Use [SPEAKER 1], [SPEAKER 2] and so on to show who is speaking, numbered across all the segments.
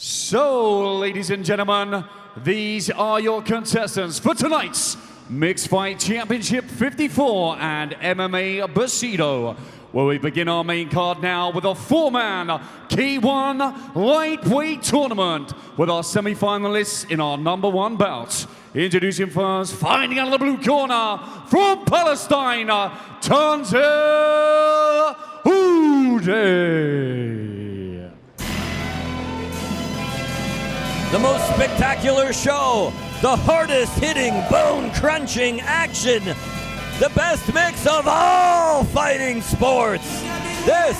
[SPEAKER 1] So, ladies and gentlemen, these are your contestants for tonight's Mixed Fight Championship 54 and MMA Bushido, where we begin our main card now with a four-man K1 lightweight tournament with our semi-finalists in our #1 bout. Introducing first, fighting out of the blue corner from Palestine, Tanzil Odeh.
[SPEAKER 2] The most spectacular show, the hardest hitting, bone crunching action, the best mix of all fighting sports. This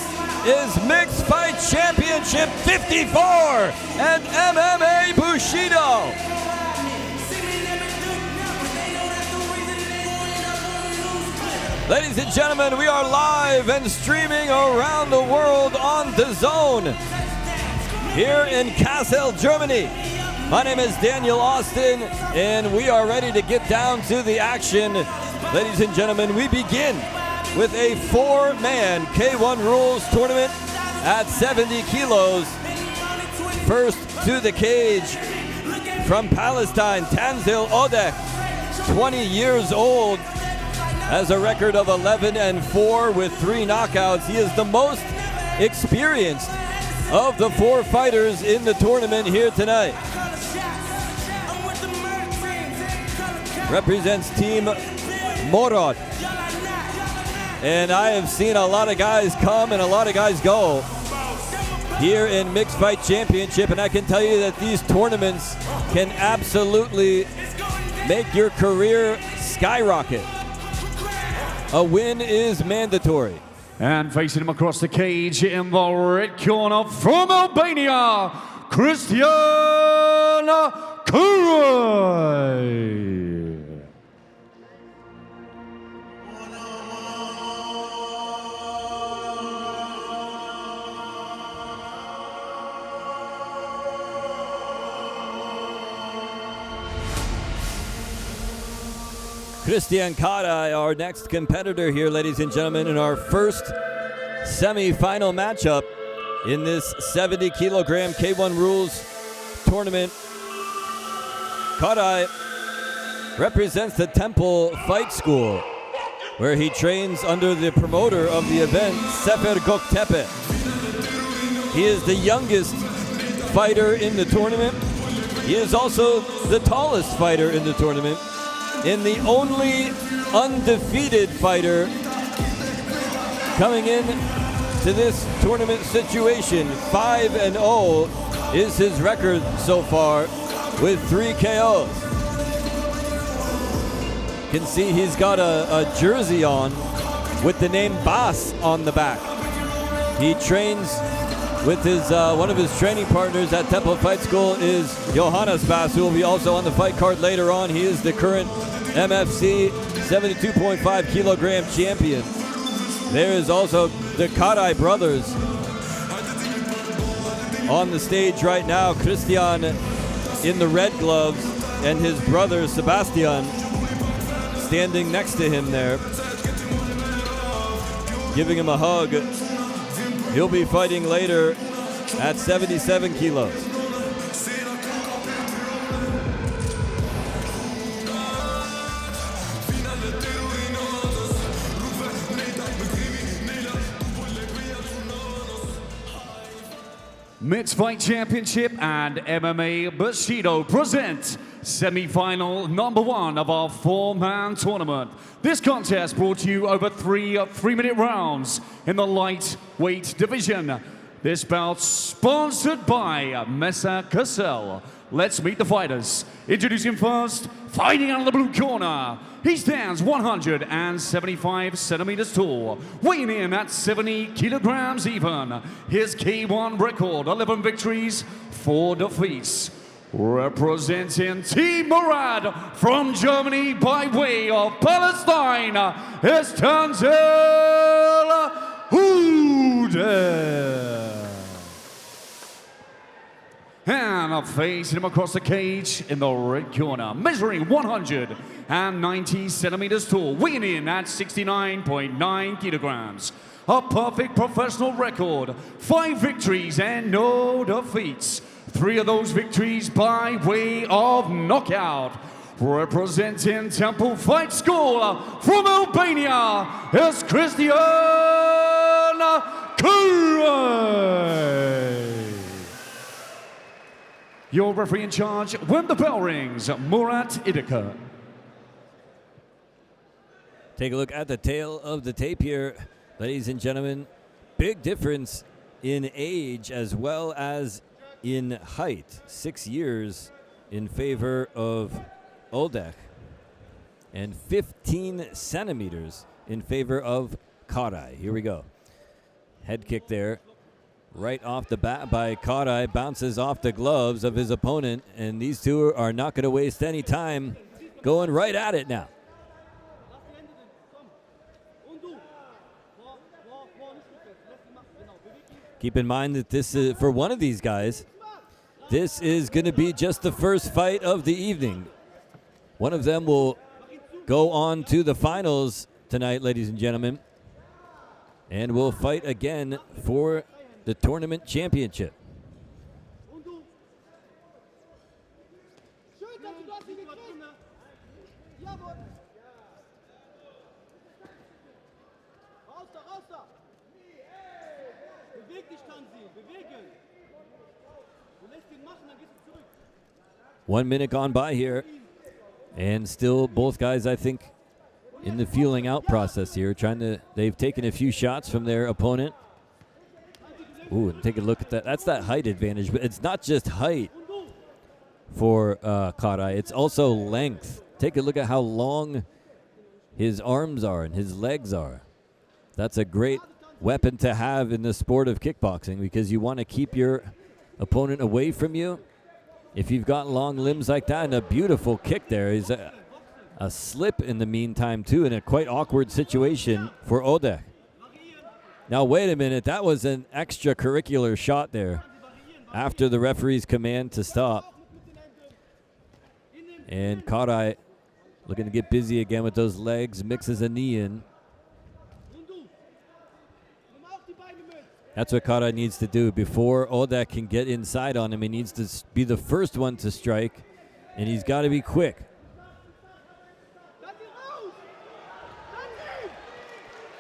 [SPEAKER 2] is Mixed Fight Championship 54 and MMA Bushido. Ladies and gentlemen, we are live and streaming around the world on DAZN. Here in Kassel, Germany. My name is Daniel Austin, and we are ready to get down to the action. Ladies and gentlemen, we begin with a four-man K1 rules tournament at 70 kilos. First to the cage from Palestine, Tanzil Odeh, 20 years old, has a record of 11-4 with 3 knockouts. He is the most experienced of the 4 fighters in the tournament here tonight. Represents Team Morod. And I have seen a lot of guys come and a lot of guys go here in Mixed Fight Championship, and I can tell you that these tournaments can absolutely make your career skyrocket. A win is mandatory.
[SPEAKER 1] And facing him across the cage in the red corner from Albania, Kristian Karaj.
[SPEAKER 2] Kristian Karaj, our next competitor here, ladies and gentlemen, in our first semi-final matchup in this 70 kilogram K1 rules tournament. Karaj represents the Temple Fight School, where he trains under the promoter of the event, Sefer Göktepe. He is the youngest fighter in the tournament. He is also the tallest fighter in the tournament, and the only undefeated fighter coming in to this tournament situation. 5-0 is his record so far with 3 KOs. You can see he's got a jersey on with the name Bas on the back. He trains with his one of his training partners at Temple Fight School is Johannes Bas, who will be also on the fight card later on. He is the current MFC 72.5 kilogram champion. There is also the Karaj brothers on the stage right now. Kristian in the red gloves and his brother Sebastian standing next to him there, giving him a hug. He'll be fighting later at 77 kilos.
[SPEAKER 1] Mixed Fight Championship and MMA Bushido present semi-final #1 of our four-man tournament. This contest brought to you over 3 3-minute rounds in the lightweight division. This bout sponsored by Mesa Kassel. Let's meet the fighters. Introducing first, fighting out of the blue corner. He stands 175 centimeters tall, weighing in at 70 kilograms even. His K1 record, 11 victories, 4 defeats. Representing Team Morad from Germany by way of Palestine is Tanzil Odeh. And facing him across the cage in the red corner, measuring 190 centimeters tall, weighing in at 69.9 kilograms. A perfect professional record, 5 victories and no defeats. 3 of those victories by way of knockout. Representing Temple Fight School from Albania is Kristian Karaj. Your referee in charge when the bell rings, Murat Idika.
[SPEAKER 2] Take a look at the tail of the tape here, ladies and gentlemen. Big difference in age as well as in height. 6 years in favor of Odeh and 15 centimeters in favor of Karaj. Here we go. Head kick there. Right off the bat by Karaj, bounces off the gloves of his opponent, and these two are not going to waste any time going right at it now. Keep in mind that this is, for one of these guys, this is going to be just the first fight of the evening. One of them will go on to the finals tonight, ladies and gentlemen, and will fight again for the tournament championship. One minute gone by here, and still both guys, I think, in the feeling out process here, they've taken a few shots from their opponent. Ooh, and take a look at that. That's that height advantage, but it's not just height for Karaj, it's also length. Take a look at how long his arms are and his legs are. That's a great weapon to have in the sport of kickboxing because you want to keep your opponent away from you. If you've got long limbs like that, and a beautiful kick there, is a slip in the meantime too, in a quite awkward situation for Odeh. Now wait a minute, that was an extracurricular shot there after the referee's command to stop. And Karaj looking to get busy again with those legs, mixes a knee in. That's what Karaj needs to do. Before Odeh can get inside on him, he needs to be the first one to strike, and he's got to be quick.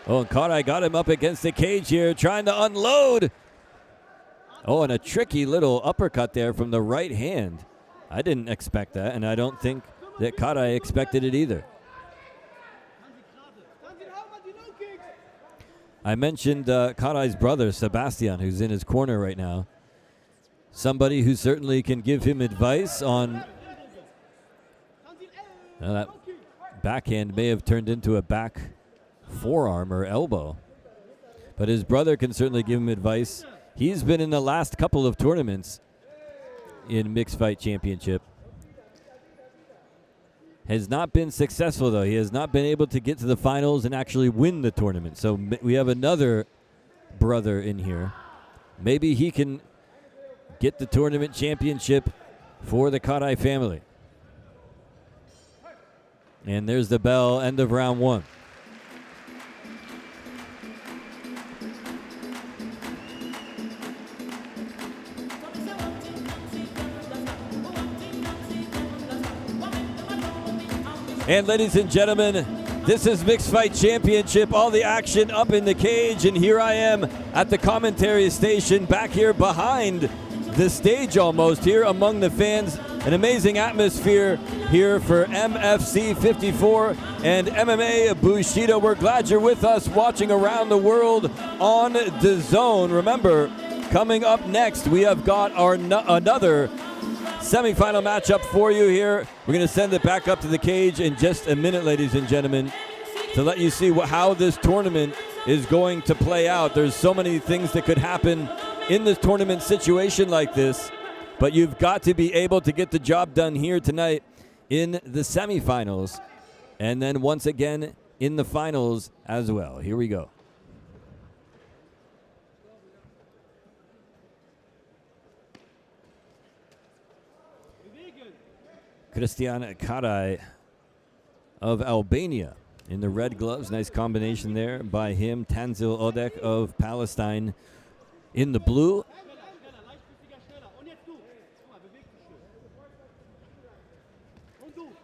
[SPEAKER 2] Oh, and Karaj got him up against the cage here, trying to unload. Oh, and a tricky little uppercut there from the right hand. I didn't expect that, and I don't think that Karaj expected it either. I mentioned Karaj's brother, Sebastian, who's in his corner right now. Somebody who certainly can give him advice on... that backhand may have turned into a back forearm or elbow. But his brother can certainly give him advice. He's been in the last couple of tournaments in Mixed Fight Championship. Has not been successful, though. He has not been able to get to the finals and actually win the tournament. So we have another brother in here. Maybe he can get the tournament championship for the Karaj family. And there's the bell, end of round one. And ladies and gentlemen, this is Mixed Fight Championship, all the action up in the cage, and here I am at the commentary station, back here behind the stage almost, here among the fans. An amazing atmosphere here for MFC54 and MMA Bushido. We're glad you're with us watching around the world on DAZN. Remember, coming up next, we have got our another semifinal matchup for you here. We're going to send it back up to the cage in just a minute, ladies and gentlemen, to let you see how this tournament is going to play out. There's so many things that could happen in this tournament situation like this, but you've got to be able to get the job done here tonight in the semifinals, and then once again in the finals as well. Here we go. Kristian Karaj of Albania in the red gloves. Nice combination there by him. Tanzil Odeh of Palestine in the blue.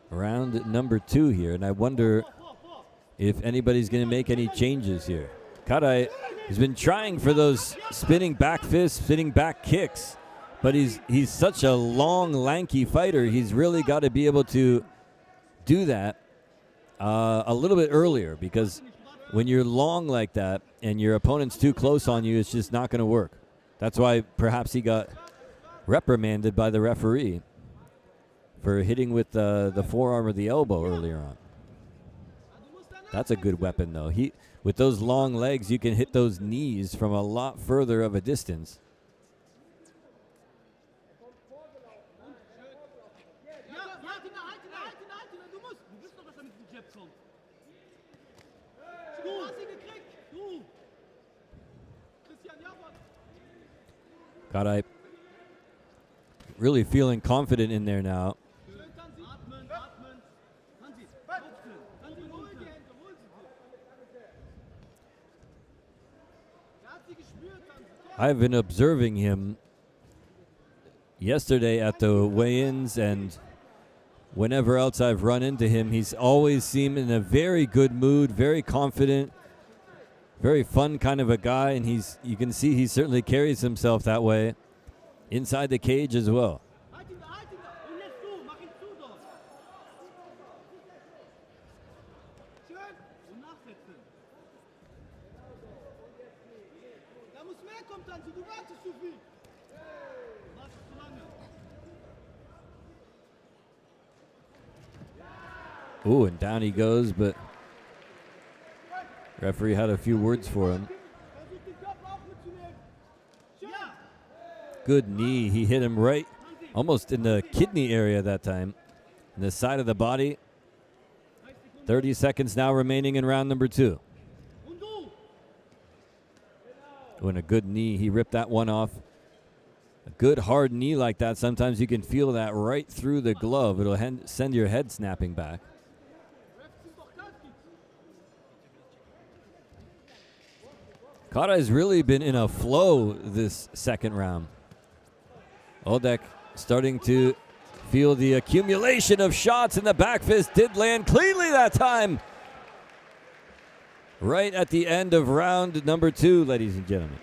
[SPEAKER 2] round number 2 here, and I wonder if anybody's going to make any changes here. Karaj has been trying for those spinning back fists, spinning back kicks, but he's such a long, lanky fighter. He's really got to be able to do that a little bit earlier, because when you're long like that and your opponent's too close on you, it's just not going to work. That's why perhaps he got reprimanded by the referee for hitting with the forearm or the elbow earlier on. That's a good weapon, though. With those long legs, you can hit those knees from a lot further of a distance. Karaj really feeling confident in there now. I've been observing him yesterday at the weigh-ins, and whenever else I've run into him, he's always seemed in a very good mood, very confident, very fun kind of a guy, and you can see he certainly carries himself that way inside the cage as well. Ooh, and down he goes, but referee had a few words for him. Good knee. He hit him right almost in the kidney area that time, in the side of the body. 30 seconds now remaining in round number 2. When a good knee, he ripped that one off. A good hard knee like that, sometimes you can feel that right through the glove. It'll send your head snapping back. Karaj has really been in a flow this second round. Odeh starting to feel the accumulation of shots, and the back fist did land cleanly that time. Right at the end of round number 2, ladies and gentlemen.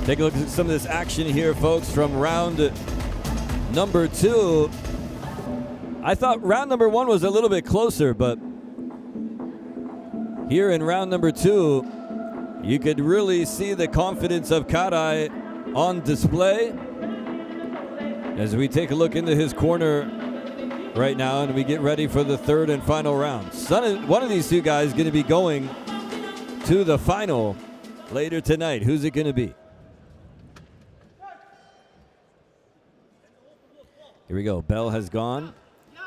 [SPEAKER 2] Take a look at some of this action here, folks, from round number 2. I thought round number 1 was a little bit closer, but here in round number 2, you could really see the confidence of Karaj on display. As we take a look into his corner right now and we get ready for the third and final round. One of these two guys is going to be going to the final later tonight. Who's it going to be? Here we go. Bell has gone.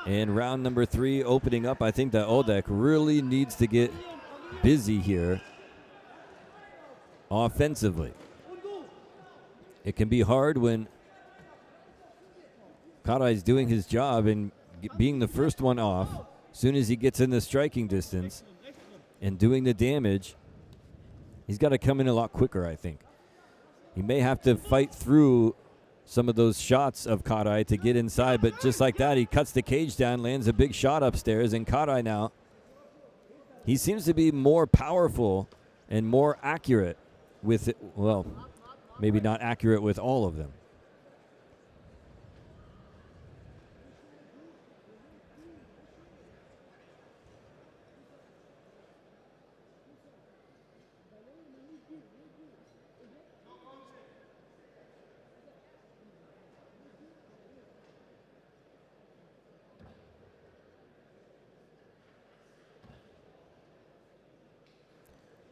[SPEAKER 2] And round number 3 opening up. I think that Odeh really needs to get busy here offensively. It can be hard when Karaj is doing his job and being the first one off. As soon as he gets in the striking distance and doing the damage, he's got to come in a lot quicker, I think. He may have to fight through some of those shots of Karaj to get inside, but just like that, he cuts the cage down, lands a big shot upstairs, and Karaj now, he seems to be more powerful and more accurate with it. Well, maybe not accurate with all of them.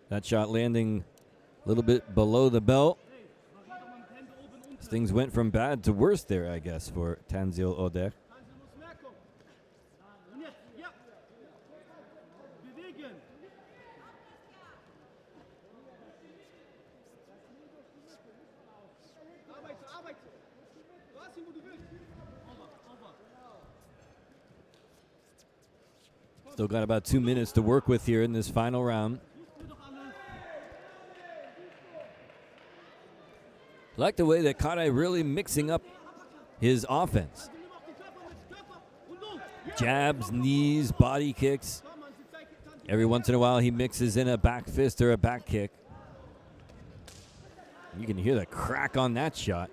[SPEAKER 2] That shot landing a little bit below the belt. Things went from bad to worse there, I guess, for Tanzil Odeh. Still got about 2 minutes to work with here in this final round. I like the way that Karaj really mixing up his offense. Jabs, knees, body kicks. Every once in a while he mixes in a back fist or a back kick. You can hear the crack on that shot.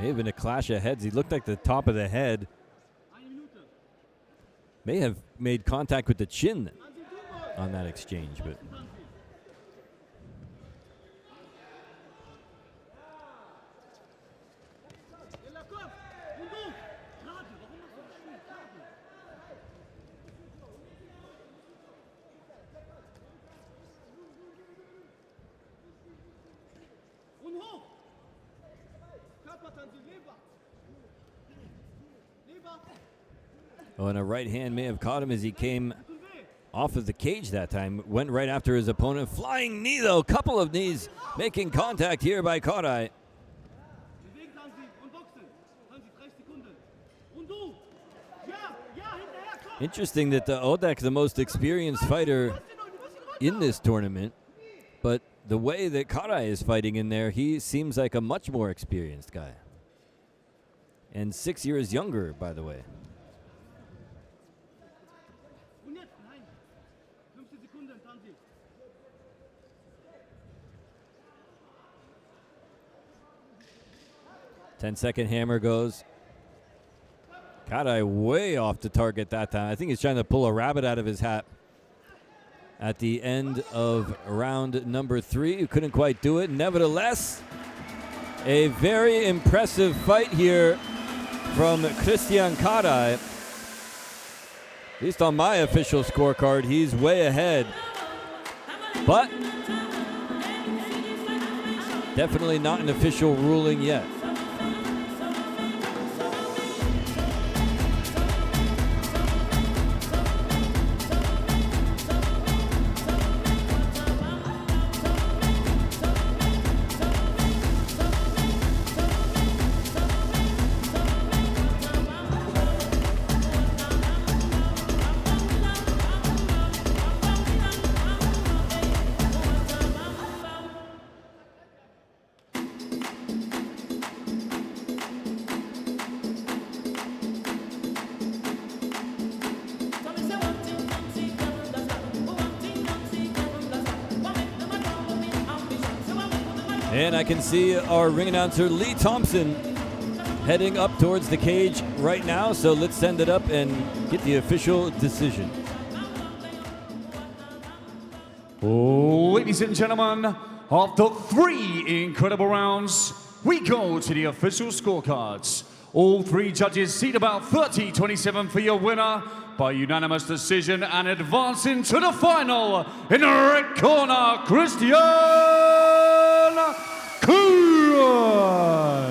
[SPEAKER 2] May have been a clash of heads. He looked like the top of the head may have made contact with the chin on that exchange, but oh, and a right hand may have caught him as he came off of the cage that time. Went right after his opponent. Flying knee, though. Couple of knees making contact here by Karaj. Interesting that the Odeh, the most experienced fighter in this tournament, but the way that Karaj is fighting in there, he seems like a much more experienced guy. And 6 years younger, by the way. Ten-second hammer goes. Karaj way off the target that time. I think he's trying to pull a rabbit out of his hat at the end of round number 3. He couldn't quite do it. Nevertheless, a very impressive fight here from Kristian Karaj. At least on my official scorecard, he's way ahead. But definitely not an official ruling yet. And I can see our ring announcer, Lee Thompson, heading up towards the cage right now. So let's send it up and get the official decision.
[SPEAKER 1] Ladies and gentlemen, after 3 incredible rounds, we go to the official scorecards. All 3 judges seat about 30-27 for your winner by unanimous decision and advancing to the final in the red corner, Kristian Karaj.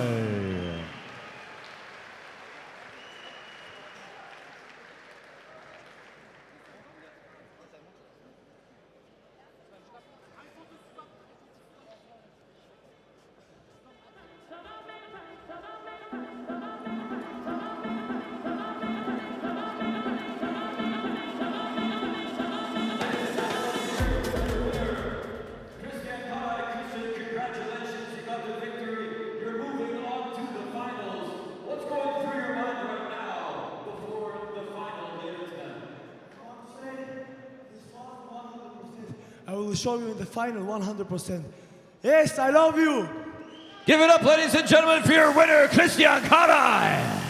[SPEAKER 3] I will show you in the final 100%. Yes, I love you.
[SPEAKER 2] Give it up, ladies and gentlemen, for your winner, Kristian Karaj.